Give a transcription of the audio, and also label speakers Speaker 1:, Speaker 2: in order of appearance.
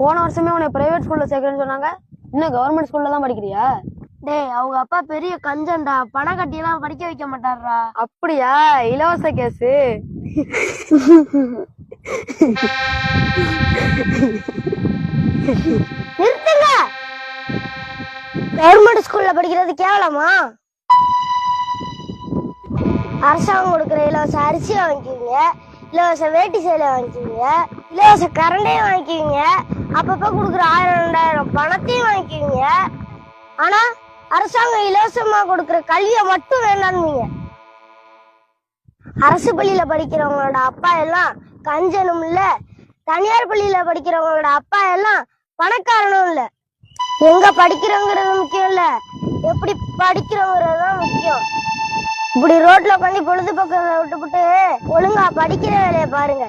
Speaker 1: போன வருஷமே உன்னை பிரைவேட் ஸ்கூல்ல சேர்க்கறேன்னு சொன்னாங்க. இன்னும் கவர்மெண்ட் ஸ்கூல்ல தான் படிக்கிறியா?
Speaker 2: டேய், அவங்க அப்பா பெரிய கஞ்சன்டா, பணம் கட்டி எல்லாம் படிக்க வைக்க மாட்டாரா.
Speaker 1: அப்படியா? இலவச கேசு.
Speaker 2: நிறுத்துங்க. கவர்மெண்ட் ஸ்கூல்ல படிக்கிறது கேவலமா? அரசாங்கம் கொடுக்குற இலவச அரிசி வாங்கிக்குவீங்க, இலவச வேட்டி சேலை வாங்கிக்குவீங்க, இலவச கரண்டையும் வாங்கிக்குவீங்க, அப்பப்ப கொடுக்குற 1000 2000 பணத்தையும் வாங்கிக்குவீங்க. ஆனா அரசாங்கம் இலவசமா கொடுக்குற கல்வியை மட்டும் வேண்டாம்னீங்க. அரசு பள்ளியில படிக்கிறவங்களோட அப்பா எல்லாம் கஞ்சனும் இல்ல, தனியார் பள்ளியில படிக்கிறவங்களோட அப்பா எல்லாம் பணக்காரனும் இல்ல. எங்க படிக்கிறோங்கிறது முக்கியம் இல்ல, எப்படி படிக்கிறோங்கிறதுதான் முக்கியம். இப்படி ரோட்ல உட்காந்து பொழுதுபோக்கு விட்டுப்புட்டு ஒழுங்கா படிக்கிற வேலையை பாருங்க.